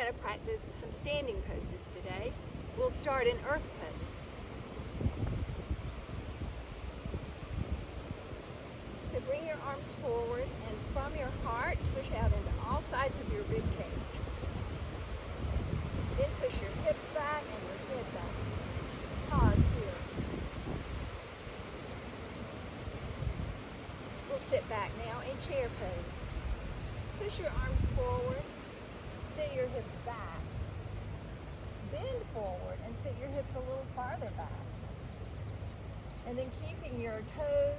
going to practice some standing poses today. We'll start in earth pose. So bring your arms forward and from your heart push out into all sides of your rib cage. Then push your hips back and your head back. Pause here. We'll sit back now in chair pose. Push your arms forward, sit your hips back. Bend forward and sit your hips a little farther back. And then keeping your toes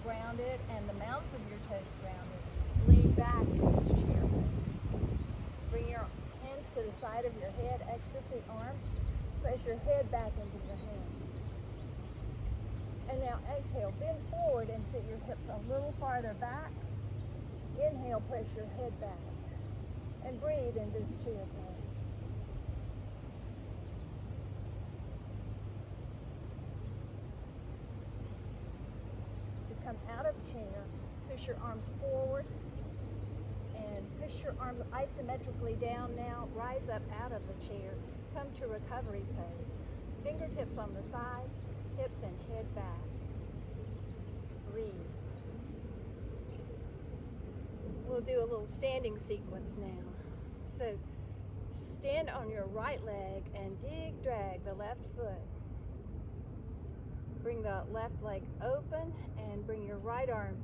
grounded and the mounts of your toes grounded, lean back in this chair pose. Bring your hands to the side of your head, extend arms, press your head back into your hands. And now exhale, bend forward and sit your hips a little farther back. Inhale, press your head back. And breathe in this chair pose. To come out of chair, push your arms forward and push your arms isometrically down now. Rise up out of the chair. Come to recovery pose. Fingertips on the thighs, hips and head back. Breathe. We'll do a little standing sequence now. So stand on your right leg and drag the left foot. Bring the left leg open and bring your right arm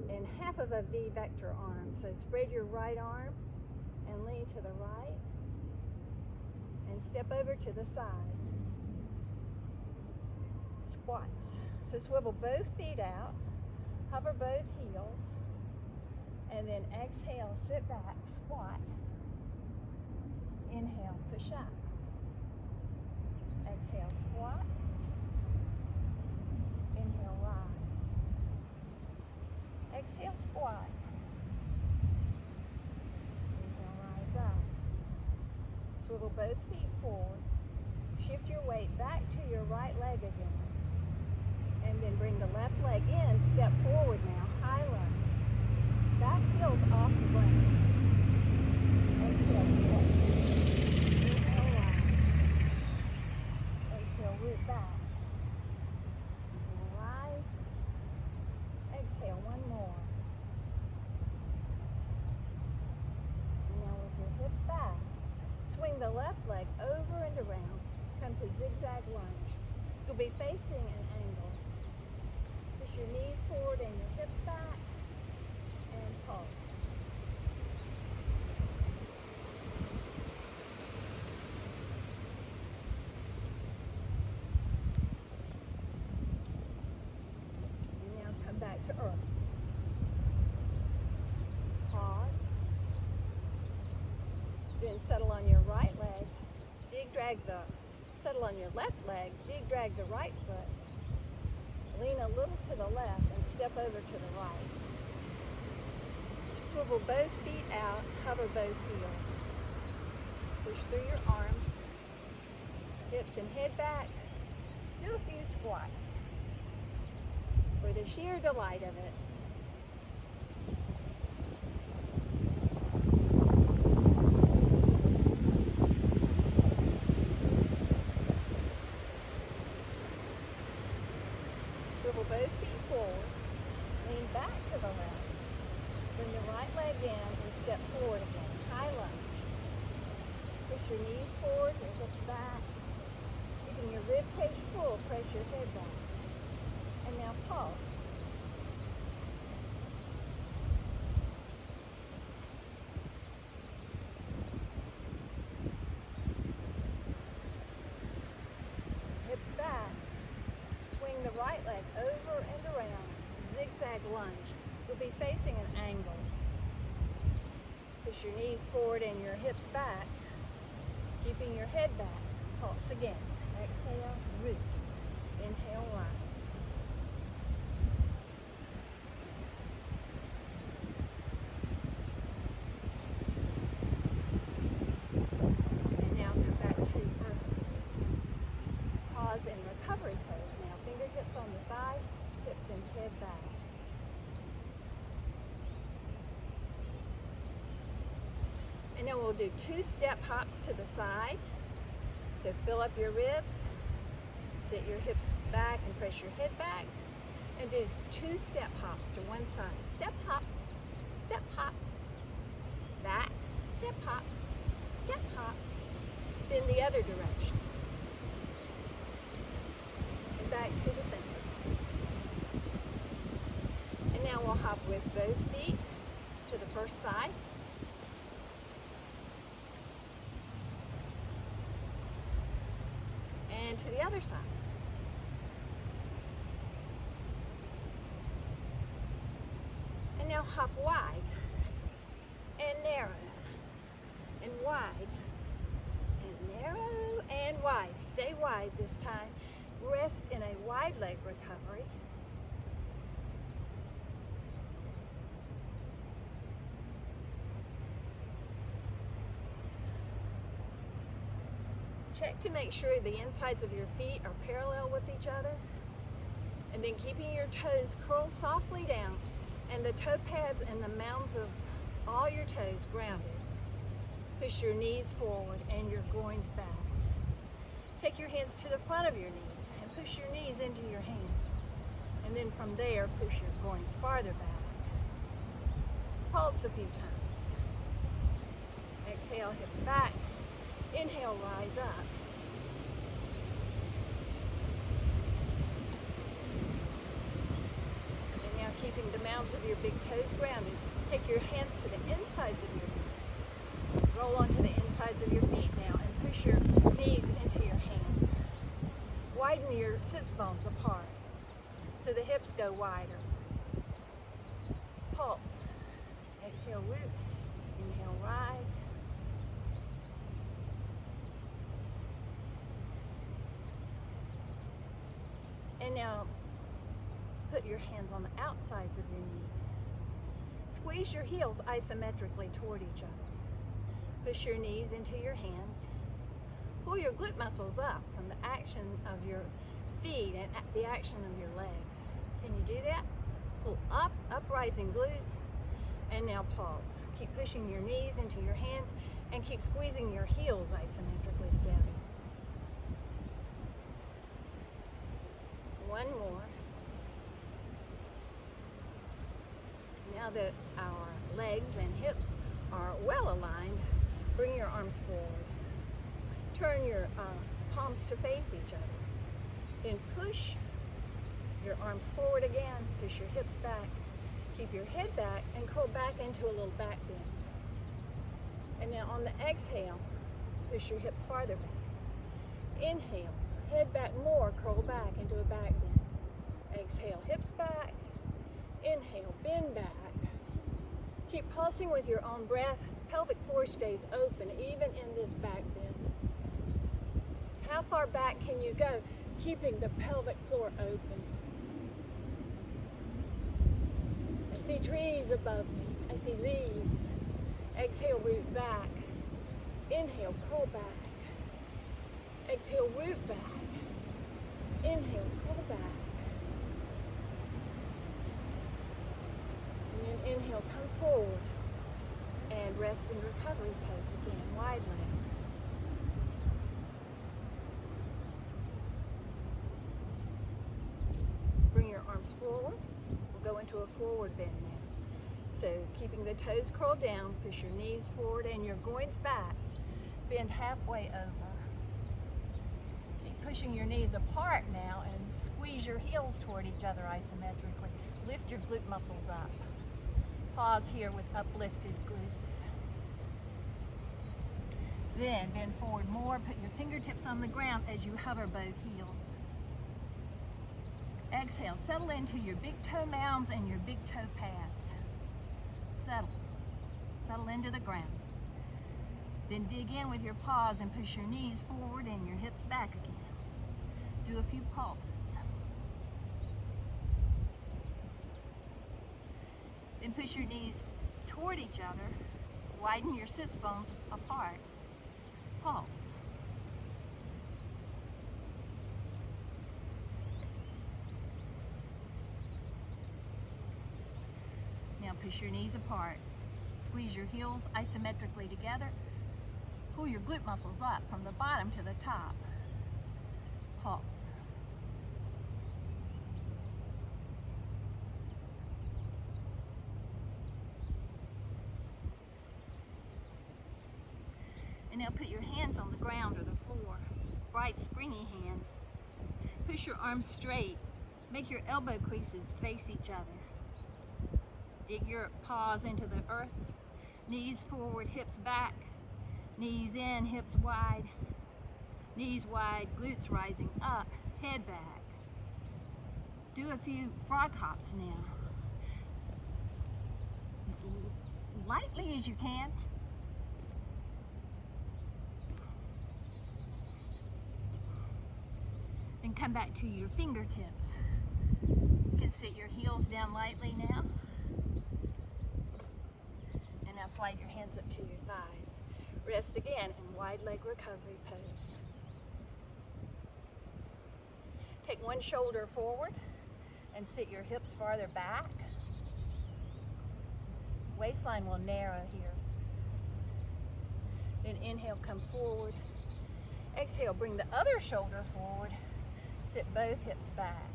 in half of a V vector arm. So spread your right arm and lean to the right and step over to the side. Squats. So swivel both feet out, hover both heels, and then exhale, sit back, squat. Inhale, push up. Exhale, squat. Inhale, rise. Exhale, squat. Inhale, rise up. Swivel both feet forward. Shift your weight back to your right leg again. And then bring the left leg in, step forward now, high lunge. Back heels off the ground. Exhale, step. Inhale, rise. Exhale, root back. Inhale, rise. Exhale, one more. And now with your hips back, swing the left leg over and around. Come to zigzag lunge. You'll be facing an angle. Push your knees forward and your hips back. And pulse. And now come back to earth. Pause. Then settle on your right leg. Settle on your left leg. Drag the right foot. Lean a little to the left and step over to the right. Swivel both feet out, hover both heels. Push through your arms, hips and head back. Do a few squats for the sheer delight of it. Swivel both feet forward, lean back to the left. Bring the right leg in and step forward again. High lunge. Push your knees forward, your hips back. Keeping your rib cage full, press your head back. And now pulse. Hips back. Swing the right leg over and around. Zigzag lunge. You'll be facing an angle. Push your knees forward and your hips back, keeping your head back. Pulse again. Exhale, root. Inhale, rise. And now come back to earth pose. Pause in recovery pose. Now fingertips on the thighs, hips and head back. And Now we'll do 2 step hops to the side. So fill up your ribs, sit your hips back and press your head back, and do 2 step hops to one side. Step hop, back, step hop, then the other direction. And back to the center. And now we'll hop with both feet to the first side. And to the other side. And now hop wide and narrow and wide and narrow and wide. Stay wide this time. Rest in a wide leg recovery. Check to make sure the insides of your feet are parallel with each other. And then keeping your toes curled softly down and the toe pads and the mounds of all your toes grounded. Push your knees forward and your groins back. Take your hands to the front of your knees and push your knees into your hands. And then from there, push your groins farther back. Pulse a few times. Exhale, hips back. Inhale, rise up. And now keeping the mounds of your big toes grounded, take your hands to the insides of your knees. Roll onto the insides of your feet now and push your knees into your hands. Widen your sits bones apart so the hips go wider. Pulse. Exhale, root. Inhale, rise. And now put your hands on the outsides of your knees. Squeeze your heels isometrically toward each other. Push your knees into your hands. Pull your glute muscles up from the action of your feet and the action of your legs. Can you do that? Pull up, uprising glutes, and now pulse. Keep pushing your knees into your hands and keep squeezing your heels isometrically together. One more. Now that our legs and hips are well aligned, bring your arms forward. Turn your palms to face each other. Then push your arms forward again, push your hips back, keep your head back and curl back into a little back bend. And now on the exhale, push your hips farther back. Inhale, head back more, curl back into a back bend. Exhale, hips back. Inhale, bend back. Keep pulsing with your own breath. Pelvic floor stays open even in this back bend. How far back can you go, keeping the pelvic floor open? I see trees above me. I see leaves. Exhale, root back. Inhale, curl back. Exhale, root back. Inhale, curl back. And then inhale, come forward. And rest in recovery pose again, wide leg. Bring your arms forward. We'll go into a forward bend now. So keeping the toes curled down, push your knees forward and your groins back. Bend halfway over. Keep pushing your knees apart now and squeeze your heels toward each other isometrically. Lift your glute muscles up. Pause here with uplifted glutes. Then bend forward more, put your fingertips on the ground as you hover both heels. Exhale, settle into your big toe mounds and your big toe pads. Settle into the ground. Then dig in with your paws and push your knees forward and your hips back again. Do a few pulses. Then push your knees toward each other. Widen your sits bones apart. Pulse. Now push your knees apart. Squeeze your heels isometrically together. Pull your glute muscles up from the bottom to the top. Pulse. And now put your hands on the ground or the floor. Bright, springy hands. Push your arms straight. Make your elbow creases face each other. Dig your paws into the earth. Knees forward, hips back. Knees in, hips wide. Knees wide, glutes rising up, head back. Do a few frog hops now. As lightly as you can. And come back to your fingertips. You can sit your heels down lightly now. And now slide your hands up to your thighs. Rest again in wide leg recovery pose. Take one shoulder forward and sit your hips farther back. Waistline will narrow here. Then inhale, come forward. Exhale, bring the other shoulder forward. Sit both hips back.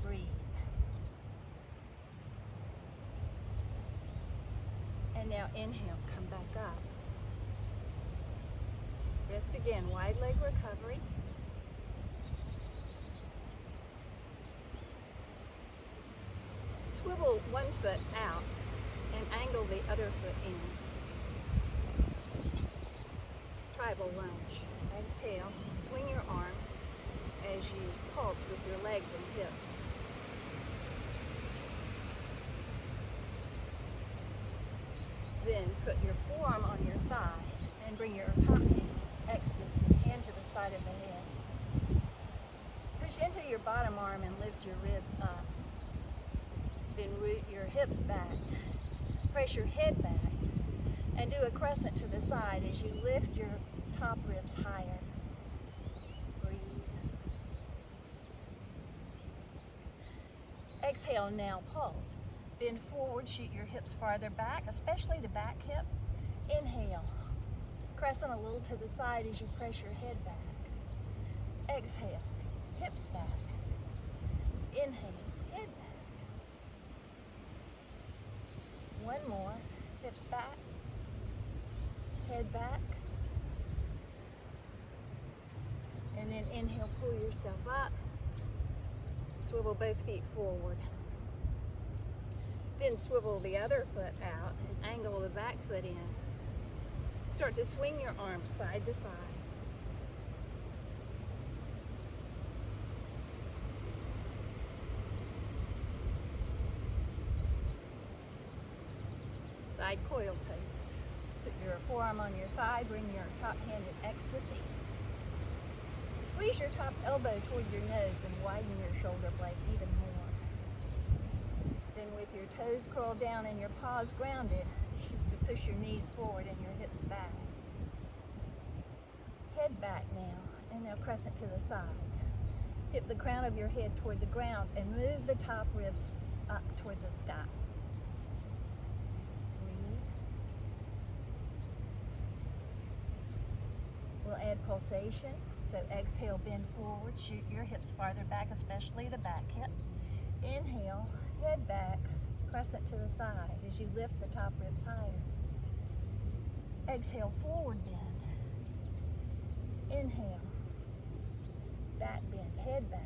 Breathe. And now inhale, come back up. Rest again, wide leg recovery. Swivel one foot out and angle the other foot in. Tribal lunge. Exhale, swing your arms as you pulse with your legs and hips. Then put your forearm on your thigh and bring your top hand, ecstasy, hand to the side of the head. Push into your bottom arm and lift your ribs up. Then root your hips back. Press your head back and do a crescent to the side as you lift your top ribs higher. Breathe. Exhale, now pulse. Bend forward, shoot your hips farther back, especially the back hip. Inhale. Crescent a little to the side as you press your head back. Exhale. Hips back. Inhale. Head back. One more. Hips back. Head back. And then inhale, pull yourself up. Swivel both feet forward. Then swivel the other foot out and angle the back foot in. Start to swing your arms side to side. Side coil pose. Put your forearm on your thigh, bring your top hand in ecstasy. Squeeze your top elbow toward your nose and widen your shoulder blade even more. Then with your toes curled down and your paws grounded, you push your knees forward and your hips back. Head back now, and now crescent to the side. Tip the crown of your head toward the ground and move the top ribs up toward the sky. Breathe. We'll add pulsation. So exhale, bend forward, shoot your hips farther back, especially the back hip. Inhale, head back, crescent to the side as you lift the top ribs higher. Exhale, forward bend. Inhale, back bend, head back.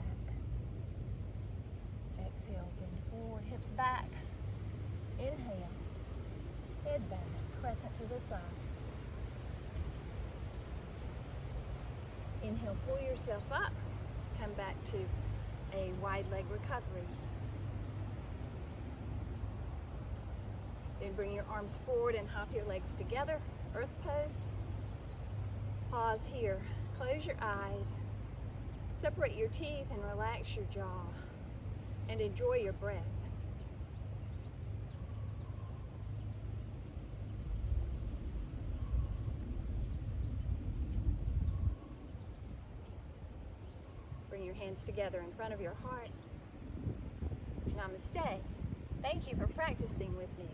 Exhale, bend forward, hips back. Inhale, head back, crescent to the side. Inhale, pull yourself up. Come back to a wide leg recovery. Then bring your arms forward and hop your legs together. Earth pose. Pause here. Close your eyes. Separate your teeth and relax your jaw. And enjoy your breath. Bring your hands together in front of your heart. Namaste. Thank you for practicing with me.